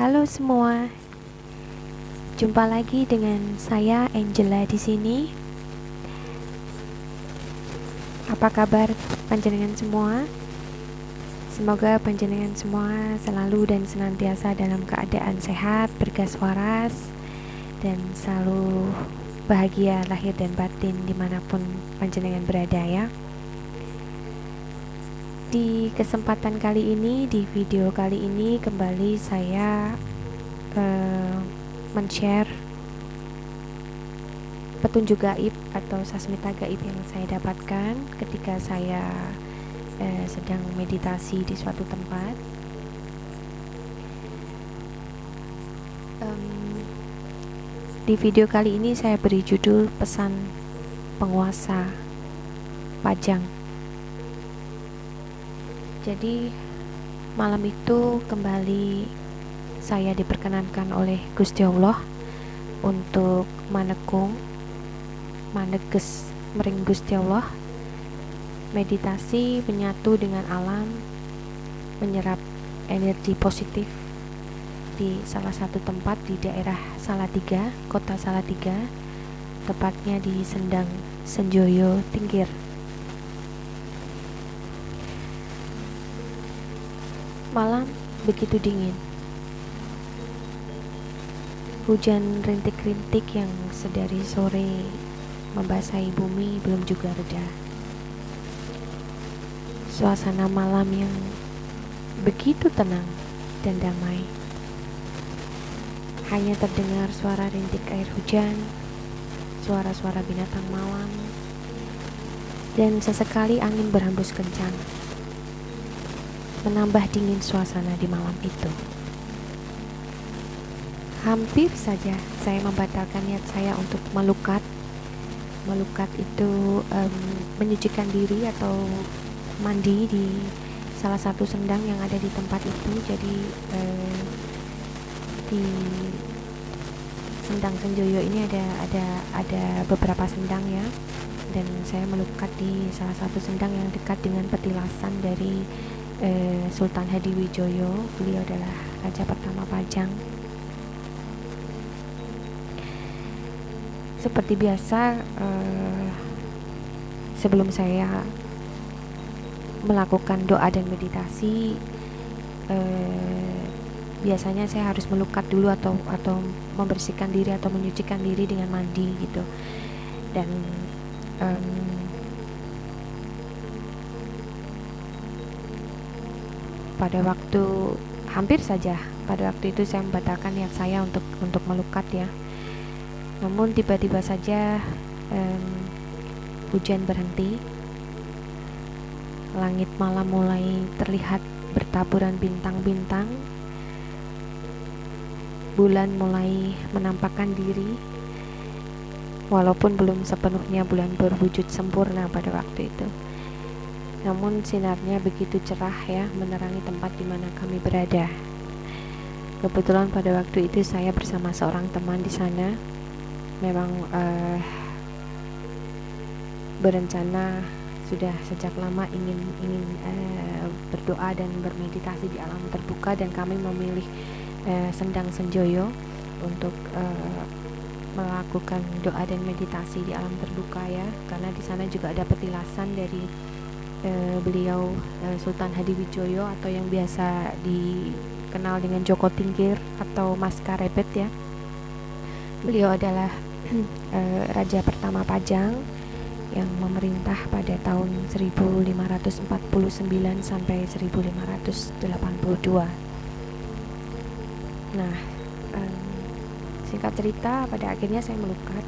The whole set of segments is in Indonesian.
Halo semua, jumpa lagi dengan saya Angela di sini. Apa kabar panjenengan semua? Semoga panjenengan semua selalu dan senantiasa dalam keadaan sehat, bergas waras, dan selalu bahagia lahir dan batin dimanapun panjenengan berada ya. Di kesempatan kali ini, di video kali ini kembali saya men-share petunjuk gaib atau sasmita gaib yang saya dapatkan ketika saya sedang meditasi di suatu tempat. Di video kali ini saya beri judul pesan penguasa Pajang. Jadi malam itu kembali saya diperkenankan oleh Gusti Allah untuk maneges mering Gusti Allah, meditasi, menyatu dengan alam, menyerap energi positif di salah satu tempat di daerah Salatiga, kota Salatiga, tepatnya di Sendang Senjoyo Tingkir. Malam begitu dingin. Hujan rintik-rintik yang sedari sore membasahi bumi belum juga reda. Suasana malam yang begitu tenang dan damai. Hanya terdengar suara rintik air hujan, suara-suara binatang malam, dan sesekali angin berhembus kencang, menambah dingin suasana di malam itu. Hampir saja saya membatalkan niat saya untuk melukat. Melukat itu menyucikan diri atau mandi di salah satu sendang yang ada di tempat itu. Jadi di Sendang Senjoyo ini ada beberapa sendang ya, dan saya melukat di salah satu sendang yang dekat dengan petilasan dari Sultan Hadiwijoyo. Beliau adalah raja pertama Pajang. Seperti biasa, sebelum saya melakukan doa dan meditasi, biasanya saya harus melukat dulu atau membersihkan diri atau menyucikan diri dengan mandi gitu. Dan pada waktu itu saya membatalkan niat saya untuk melukat ya. Namun tiba-tiba saja hujan berhenti, langit malam mulai terlihat bertaburan bintang-bintang, bulan mulai menampakkan diri, walaupun belum sepenuhnya bulan berwujud sempurna pada waktu itu. Namun sinarnya begitu cerah ya, menerangi tempat di mana kami berada. Kebetulan pada waktu itu saya bersama seorang teman di sana. Memang berencana sudah sejak lama ingin berdoa dan bermeditasi di alam terbuka, dan kami memilih Sendang Senjoyo untuk melakukan doa dan meditasi di alam terbuka ya, karena di sana juga ada petilasan dari beliau Sultan Hadiwijoyo atau yang biasa dikenal dengan Joko Tingkir atau Mas Karebet ya. Beliau adalah raja pertama Pajang yang memerintah pada tahun 1549 sampai 1582. Nah, singkat cerita, pada akhirnya saya melukat,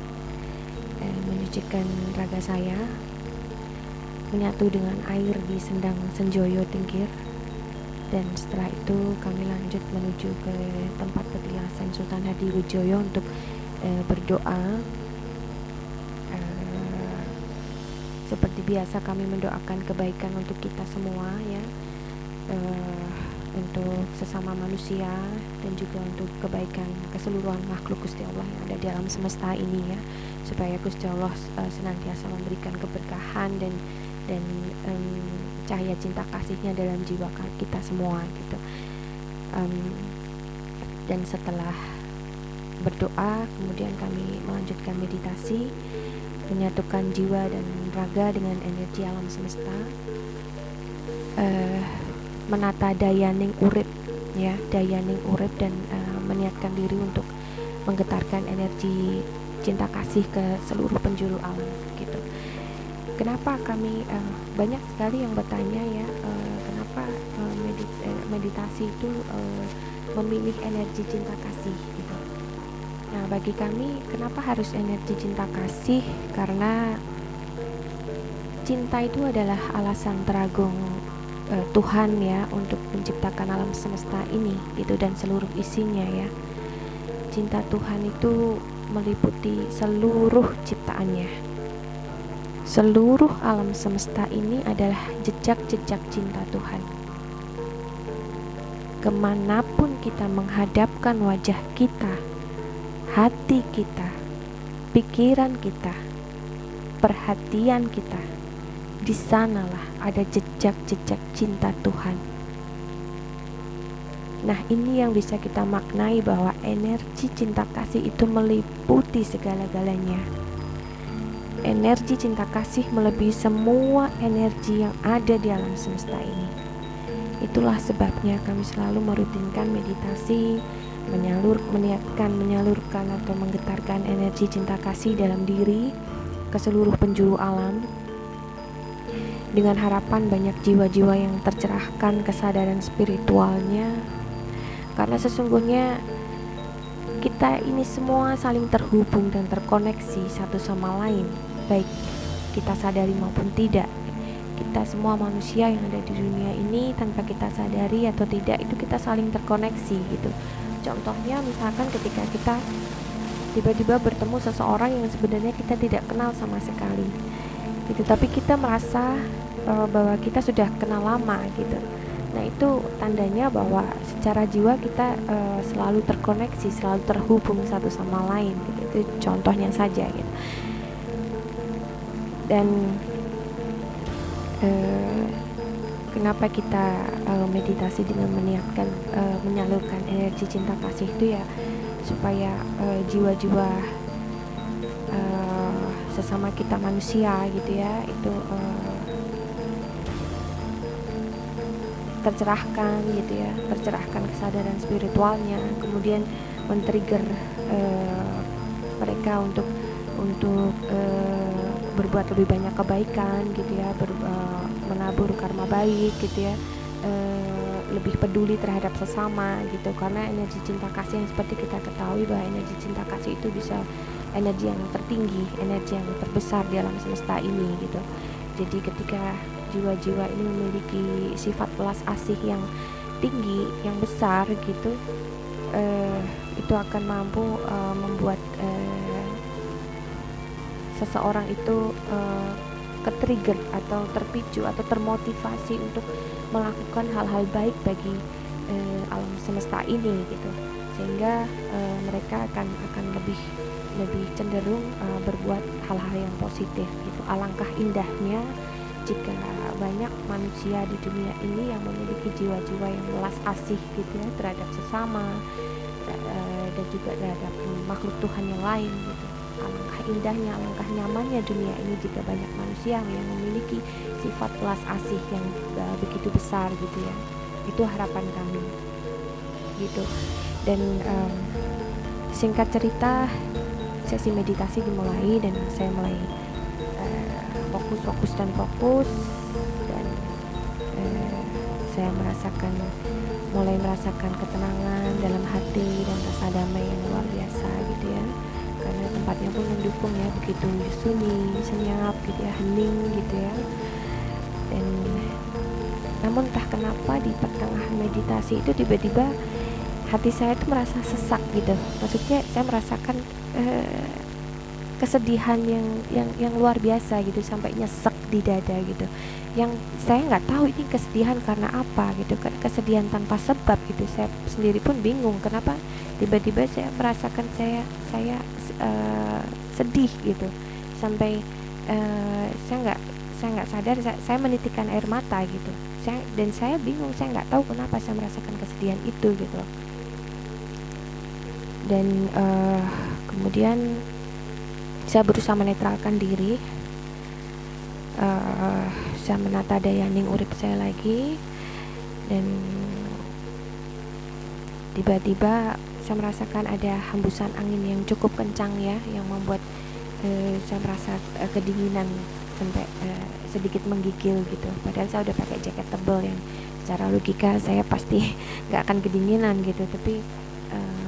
menyucikan raga saya, menyatu dengan air di Sendang Senjoyo Tingkir, dan setelah itu kami lanjut menuju ke tempat petilasan Sultan Hadiwijoyo untuk berdoa. Seperti biasa kami mendoakan kebaikan untuk kita semua ya, untuk sesama manusia dan juga untuk kebaikan keseluruhan makhluk Gusti Allah yang ada di alam semesta ini ya, supaya Gusti Allah senantiasa memberikan keberkahan dan cahaya cinta kasihnya dalam jiwa kita semua gitu. Dan setelah berdoa, kemudian kami melanjutkan meditasi, menyatukan jiwa dan raga dengan energi alam semesta, menata dayaning urip, ya, dayaning urip, dan meniatkan diri untuk menggetarkan energi cinta kasih ke seluruh penjuru alam, gitu. Kenapa kami banyak sekali yang bertanya, ya, kenapa meditasi itu memilih energi cinta kasih, gitu. Nah, bagi kami, kenapa harus energi cinta kasih? Karena cinta itu adalah alasan teragung Tuhan, ya, untuk menciptakan alam semesta ini, gitu, dan seluruh isinya, ya. Cinta Tuhan itu meliputi seluruh ciptaannya. Seluruh alam semesta ini adalah jejak-jejak cinta Tuhan. Kemanapun kita menghadapkan wajah kita, hati kita, pikiran kita, perhatian kita, di sanalah ada jejak-jejak cinta Tuhan. Nah, ini yang bisa kita maknai bahwa energi cinta kasih itu meliputi segala-galanya. Energi cinta kasih melebihi semua energi yang ada di alam semesta ini. Itulah sebabnya kami selalu merutinkan meditasi, menyalurkan atau menggetarkan energi cinta kasih dalam diri ke seluruh penjuru alam, dengan harapan banyak jiwa-jiwa yang tercerahkan kesadaran spiritualnya. Karena sesungguhnya kita ini semua saling terhubung dan terkoneksi satu sama lain, baik kita sadari maupun tidak. Kita semua manusia yang ada di dunia ini, tanpa kita sadari atau tidak, itu kita saling terkoneksi, gitu. Contohnya misalkan ketika kita tiba-tiba bertemu seseorang yang sebenarnya kita tidak kenal sama sekali, gitu, tapi kita merasa bahwa kita sudah kenal lama, gitu. Nah, itu tandanya bahwa secara jiwa kita selalu terkoneksi, selalu terhubung satu sama lain, gitu. Itu contohnya saja, gitu. Dan kenapa kita meditasi dengan meniatkan menyalurkan energi cinta kasih itu, ya, supaya jiwa-jiwa sesama kita manusia, gitu, ya, itu tercerahkan, gitu, ya, tercerahkan kesadaran spiritualnya, kemudian men-trigger mereka untuk berbuat lebih banyak kebaikan, gitu, ya, menabur karma baik, gitu, ya, lebih peduli terhadap sesama, gitu. Karena energi cinta kasih yang seperti kita ketahui bahwa energi cinta kasih itu bisa energi yang tertinggi, energi yang terbesar di alam semesta ini, gitu. Jadi ketika jiwa-jiwa ini memiliki sifat belas asih yang tinggi, yang besar, gitu, itu akan mampu membuat seseorang itu ke-trigger atau terpicu atau termotivasi untuk melakukan hal-hal baik bagi alam semesta ini, gitu. Sehingga mereka akan lebih cenderung berbuat hal-hal yang positif, gitu. Alangkah indahnya jika banyak manusia di dunia ini yang memiliki jiwa-jiwa yang belas asih, gitu, ya, terhadap sesama dan juga terhadap makhluk Tuhan yang lain, gitu. Alangkah indahnya, alangkah nyamannya dunia ini jika banyak manusia yang memiliki sifat belas asih yang begitu besar, gitu, ya. Itu harapan kami, gitu. Dan singkat cerita, sesi meditasi dimulai dan saya mulai fokus dan saya mulai merasakan ketenangan dalam hati dan rasa damai yang luar biasa, gitu, ya. Karena tempatnya pun mendukung, ya, begitu sunyi, senyap, gitu, ya, hening, gitu, ya. Dan namun entah kenapa di pertengahan meditasi itu tiba-tiba hati saya itu merasa sesak, gitu. Maksudnya saya merasakan kesedihan yang luar biasa, gitu, sampai nyesek di dada, gitu. Yang saya nggak tahu ini kesedihan karena apa, gitu, kesedihan tanpa sebab, gitu. Saya sendiri pun bingung kenapa tiba-tiba saya merasakan saya sedih, gitu, sampai saya nggak sadar, saya menitikkan air mata, gitu. Saya bingung, saya nggak tahu kenapa saya merasakan kesedihan itu, gitu. dan kemudian saya berusaha menetralkan diri. Saya menata daya ning urip saya lagi, dan tiba-tiba saya merasakan ada hembusan angin yang cukup kencang ya, yang membuat saya merasa kedinginan sampai sedikit menggigil gitu. Padahal saya udah pakai jaket tebal yang secara logika saya pasti nggak akan kedinginan gitu, tapi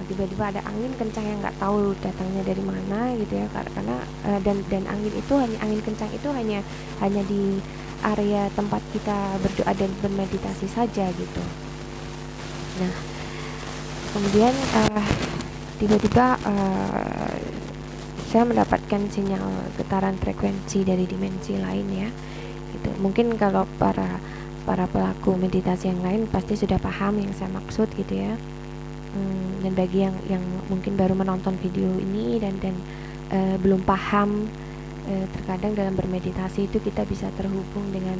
tiba-tiba ada angin kencang yang nggak tahu datangnya dari mana gitu ya, karena dan angin kencang itu hanya di area tempat kita berdoa dan bermeditasi saja gitu. Nah, kemudian tiba-tiba saya mendapatkan sinyal getaran frekuensi dari dimensi lain ya gitu. Mungkin kalau para pelaku meditasi yang lain pasti sudah paham yang saya maksud gitu ya. Dan bagi yang mungkin baru menonton video ini dan belum paham, terkadang dalam bermeditasi itu kita bisa terhubung dengan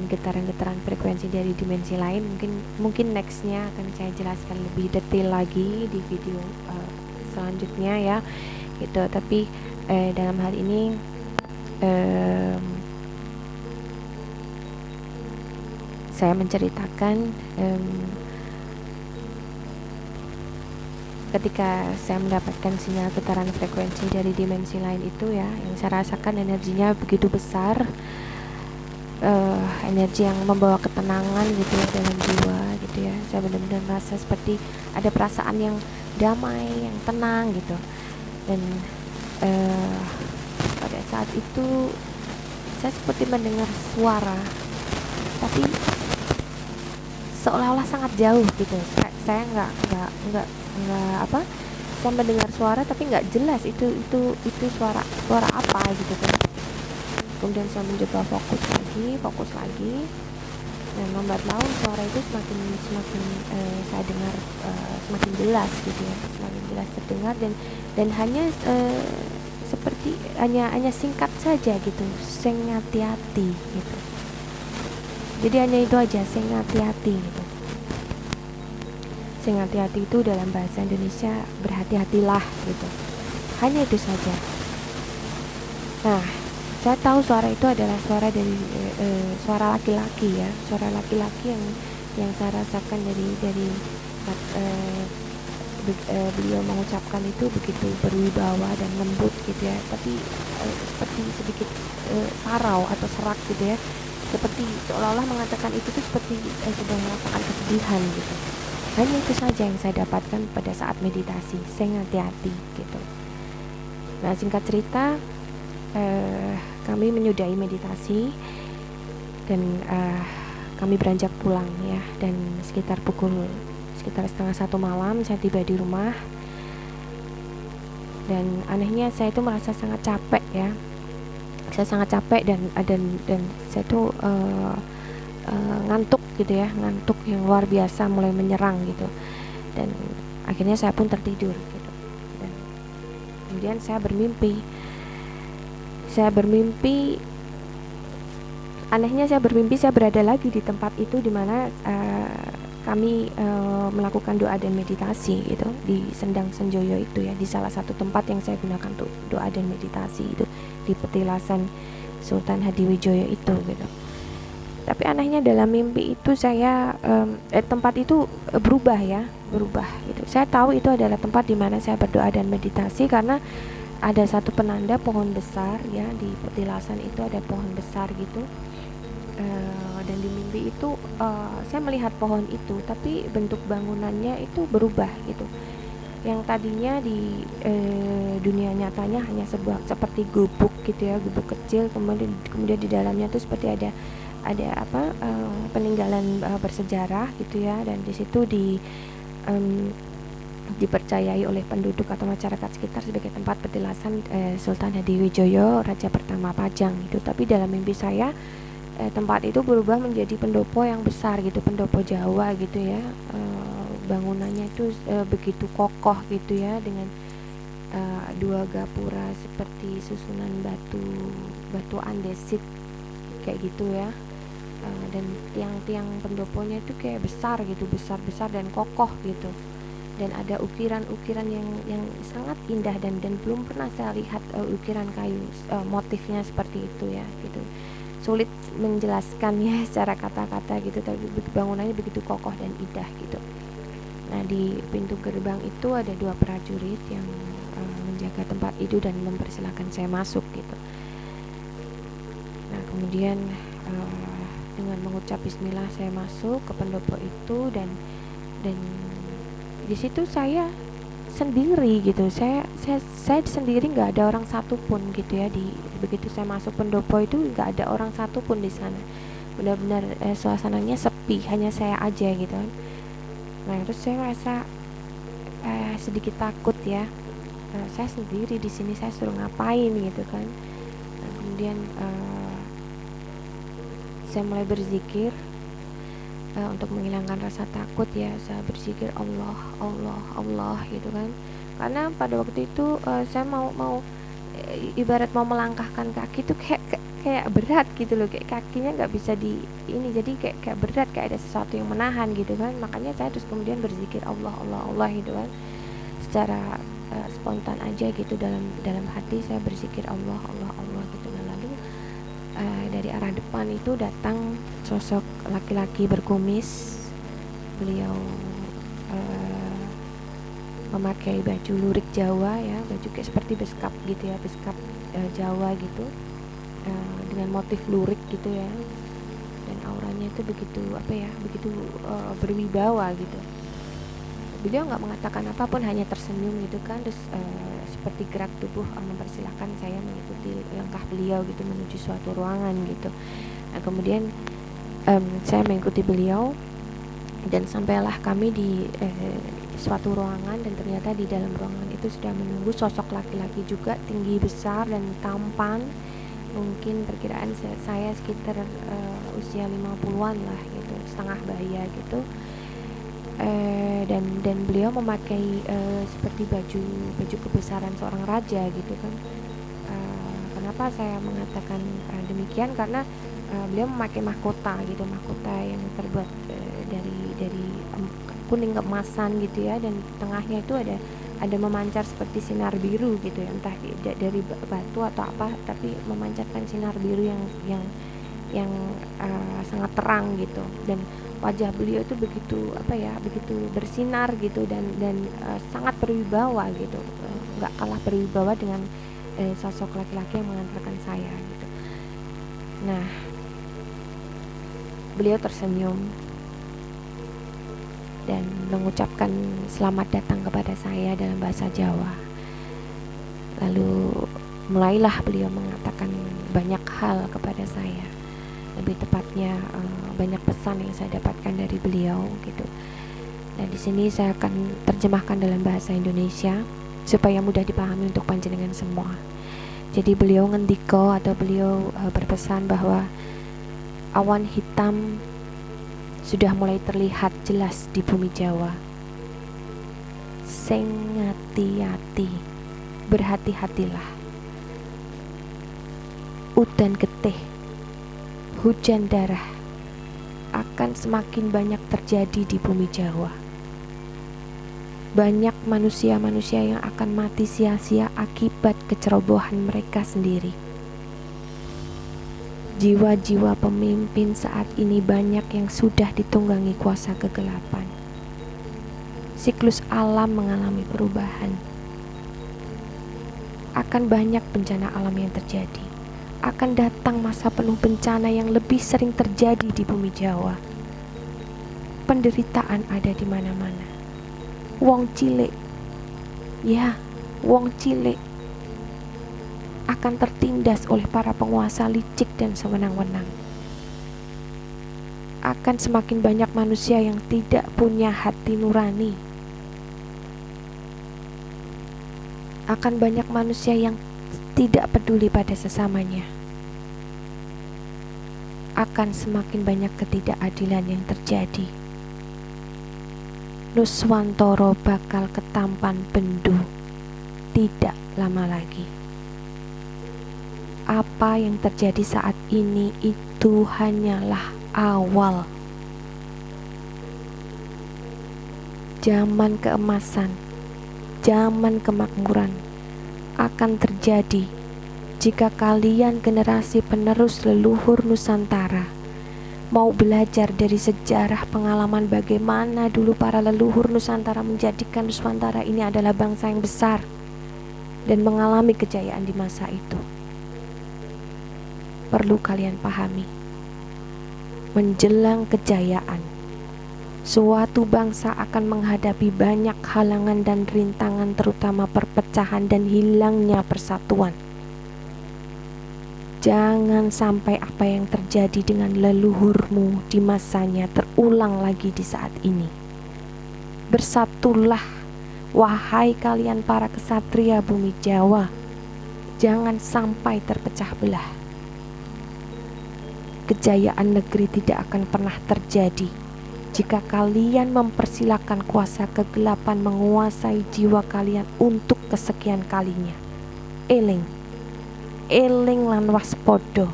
getaran-getaran frekuensi dari dimensi lain. Mungkin nextnya akan saya jelaskan lebih detail lagi di video selanjutnya ya gitu. Tapi dalam hal ini saya menceritakan ketika saya mendapatkan sinyal getaran frekuensi dari dimensi lain itu ya, yang saya rasakan energinya begitu besar, energi yang membawa ketenangan gitu ya dalam jiwa gitu ya. Saya benar-benar merasa seperti ada perasaan yang damai, yang tenang gitu. Dan pada saat itu saya seperti mendengar suara, tapi seolah-olah sangat jauh gitu. Saya nggak saya mendengar suara tapi nggak jelas itu suara apa gitu kan. Kemudian saya mencoba fokus lagi, dan lambat laun suara itu semakin saya dengar semakin jelas gitu ya, semakin jelas terdengar, dan hanya seperti hanya singkat saja gitu, sing hati-hati gitu. Jadi hanya itu aja, sing hati-hati gitu. Sing hati-hati itu dalam bahasa Indonesia berhati-hatilah gitu. Hanya itu saja. Nah, saya tahu suara itu adalah suara dari suara laki-laki ya, suara laki-laki yang saya rasakan dari beliau mengucapkan itu begitu berwibawa dan lembut gitu ya, tapi seperti sedikit parau atau serak gitu ya, seperti seolah-olah mengatakan itu tuh seperti sedang merasakan kesedihan gitu. Hanya itu saja yang saya dapatkan pada saat meditasi, saya hati-hati gitu. Nah, singkat cerita, kami menyudahi meditasi dan kami beranjak pulang ya, dan sekitar 1:30 malam saya tiba di rumah. Dan anehnya saya itu merasa sangat capek ya, saya sangat capek dan saya tuh ngantuk gitu ya, ngantuk yang luar biasa mulai menyerang gitu, dan akhirnya saya pun tertidur gitu. Dan kemudian saya bermimpi, anehnya saya bermimpi saya berada lagi di tempat itu di mana kami melakukan doa dan meditasi gitu, di Sendang Senjoyo itu ya, di salah satu tempat yang saya gunakan untuk doa dan meditasi itu, di petilasan Sultan Hadiwijoyo itu gitu. Tapi anehnya dalam mimpi itu saya tempat itu berubah gitu. Saya tahu itu adalah tempat di mana saya berdoa dan meditasi karena ada satu penanda pohon besar ya, di petilasan itu ada pohon besar gitu. Dan di mimpi itu saya melihat pohon itu, tapi bentuk bangunannya itu berubah gitu. Yang tadinya di dunia nyatanya hanya seperti gubuk gitu ya, gubuk kecil, kemudian di dalamnya tuh seperti ada peninggalan bersejarah gitu ya, dan di situ dipercayai oleh penduduk atau masyarakat sekitar sebagai tempat petilasan Sultan Hadiwijoyo, Raja pertama Pajang gitu. Tapi dalam mimpi saya tempat itu berubah menjadi pendopo yang besar gitu, pendopo Jawa gitu ya. Bangunannya itu begitu kokoh gitu ya, dengan dua gapura seperti susunan batu andesit kayak gitu ya. Dan tiang-tiang pendoponya itu kayak besar gitu, besar dan kokoh gitu. dan ada ukiran-ukiran yang sangat indah dan belum pernah saya lihat ukiran kayu motifnya seperti itu ya gitu. Sulit menjelaskannya secara kata-kata gitu, tapi bangunannya begitu kokoh dan indah gitu. Nah, di pintu gerbang itu ada 2 prajurit yang menjaga tempat itu dan mempersilahkan saya masuk gitu. Nah, kemudian dengan mengucap bismillah saya masuk ke pendopo itu, dan di situ saya sendiri gitu. Saya sendiri, nggak ada orang satupun gitu ya. Begitu saya masuk pendopo itu nggak ada orang satupun di sana. Benar-benar suasananya sepi, hanya saya aja gitu kan. Nah, terus saya merasa sedikit takut ya. Saya sendiri di sini, saya suruh ngapain gitu kan. Nah, kemudian saya mulai berzikir untuk menghilangkan rasa takut ya. Saya berzikir Allah Allah Allah gitu kan, karena pada waktu itu saya mau ibarat mau melangkahkan kaki itu kayak berat gitu loh, kayak kakinya nggak bisa di ini, jadi kayak berat, kayak ada sesuatu yang menahan gitu kan. Makanya saya terus kemudian berzikir Allah Allah Allah gitu kan, secara spontan aja gitu, dalam hati saya berzikir Allah Allah Allah gitu. Nah, lalu dari arah depan itu datang sosok laki-laki berkumis. Beliau memakai baju lurik Jawa ya, baju kayak seperti beskap gitu ya, beskap Jawa gitu, dengan motif lurik gitu ya, dan auranya itu begitu begitu berwibawa gitu. Beliau nggak mengatakan apapun, hanya tersenyum gitu kan, terus seperti gerak tubuh mempersilahkan saya mengikuti langkah beliau gitu menuju suatu ruangan gitu. Nah, kemudian saya mengikuti beliau dan sampailah kami di suatu ruangan, dan ternyata di dalam ruangan itu sudah menunggu sosok laki-laki juga, tinggi besar dan tampan. Mungkin perkiraan saya sekitar usia 50-an lah gitu, setengah baya gitu. Dan beliau memakai seperti baju kebesaran seorang raja gitu kan. Kenapa saya mengatakan demikian? Karena beliau memakai mahkota gitu, mahkota yang terbuat dari kuning keemasan gitu ya, dan tengahnya itu ada memancar seperti sinar biru gitu ya, entah dari batu atau apa, tapi memancarkan sinar biru yang sangat terang gitu. Dan wajah beliau itu begitu begitu bersinar gitu, dan sangat berwibawa gitu, nggak kalah berwibawa dengan sosok laki-laki yang mengantarkan saya gitu. Nah, beliau tersenyum dan mengucapkan selamat datang kepada saya dalam bahasa Jawa. Lalu mulailah beliau mengatakan banyak hal kepada saya, lebih tepatnya banyak pesan yang saya dapatkan dari beliau gitu. Dan di sini saya akan terjemahkan dalam bahasa Indonesia supaya mudah dipahami untuk panjenengan semua. Jadi beliau ngendiko atau beliau berpesan bahwa awan hitam sudah mulai terlihat jelas di bumi Jawa. Sing hati-hati, berhati-hatilah. Udan getih, hujan darah akan semakin banyak terjadi di bumi Jawa. Banyak manusia-manusia yang akan mati sia-sia akibat kecerobohan mereka sendiri. Jiwa-jiwa pemimpin saat ini banyak yang sudah ditunggangi kuasa kegelapan. Siklus alam mengalami perubahan. Akan banyak bencana alam yang terjadi. Akan datang masa penuh bencana yang lebih sering terjadi di bumi Jawa. Penderitaan ada di mana-mana. Wong cilik, ya, wong cilik akan tertindas oleh para penguasa licik dan sewenang-wenang. Akan semakin banyak manusia yang tidak punya hati nurani. Akan banyak manusia yang tidak peduli pada sesamanya. Akan semakin banyak ketidakadilan yang terjadi. Nuswantoro bakal ketampan bendu tidak lama lagi. Apa yang terjadi saat ini itu hanyalah awal. zaman keemasan, zaman kemakmuran akan terjadi jika kalian generasi penerus leluhur Nusantara mau belajar dari sejarah pengalaman bagaimana dulu para leluhur Nusantara menjadikan Nusantara ini adalah bangsa yang besar dan mengalami kejayaan di masa itu. Perlu kalian pahami, menjelang kejayaan, suatu bangsa akan menghadapi banyak halangan dan rintangan, terutama perpecahan dan hilangnya persatuan. Jangan sampai apa yang terjadi dengan leluhurmu di masanya terulang lagi di saat ini. Bersatulah, wahai kalian para kesatria bumi Jawa. Jangan sampai terpecah belah. Kejayaan negeri tidak akan pernah terjadi jika kalian mempersilahkan kuasa kegelapan menguasai jiwa kalian untuk kesekian kalinya. Eling lan waspodo.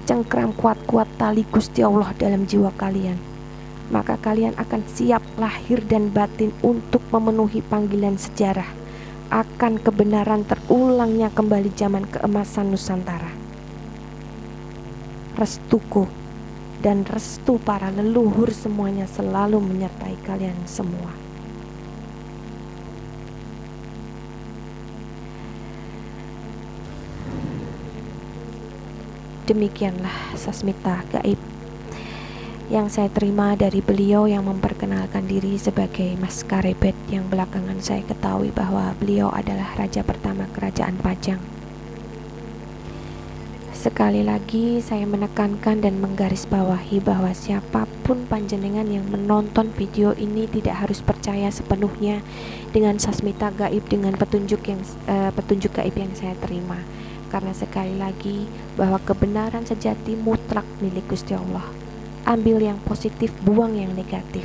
Cengkram kuat-kuat tali Gusti Allah dalam jiwa kalian, maka kalian akan siap lahir dan batin untuk memenuhi panggilan sejarah akan kebenaran terulangnya kembali zaman keemasan Nusantara. Restuku dan restu para leluhur semuanya selalu menyertai kalian semua. Demikianlah sasmita gaib yang saya terima dari beliau yang memperkenalkan diri sebagai Mas Karebet, yang belakangan saya ketahui bahwa beliau adalah raja pertama kerajaan Pajang. Sekali lagi saya menekankan dan menggarisbawahi bahwa siapapun panjenengan yang menonton video ini tidak harus percaya sepenuhnya dengan sasmita gaib, dengan petunjuk gaib yang saya terima. Karena sekali lagi bahwa kebenaran sejati mutlak milik Gusti Allah. Ambil yang positif, buang yang negatif.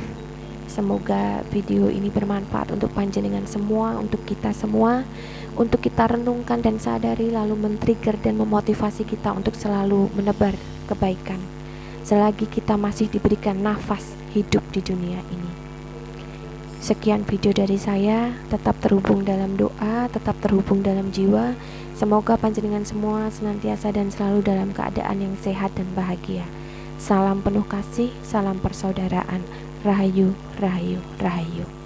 Semoga video ini bermanfaat untuk panjenengan semua, untuk kita semua, untuk kita renungkan dan sadari, lalu men-trigger dan memotivasi kita untuk selalu menebar kebaikan selagi kita masih diberikan nafas hidup di dunia ini. Sekian video dari saya. Tetap terhubung dalam doa, tetap terhubung dalam jiwa. Semoga panjenengan semua senantiasa dan selalu dalam keadaan yang sehat dan bahagia. Salam penuh kasih, salam persaudaraan. Rahayu, rahayu, rahayu.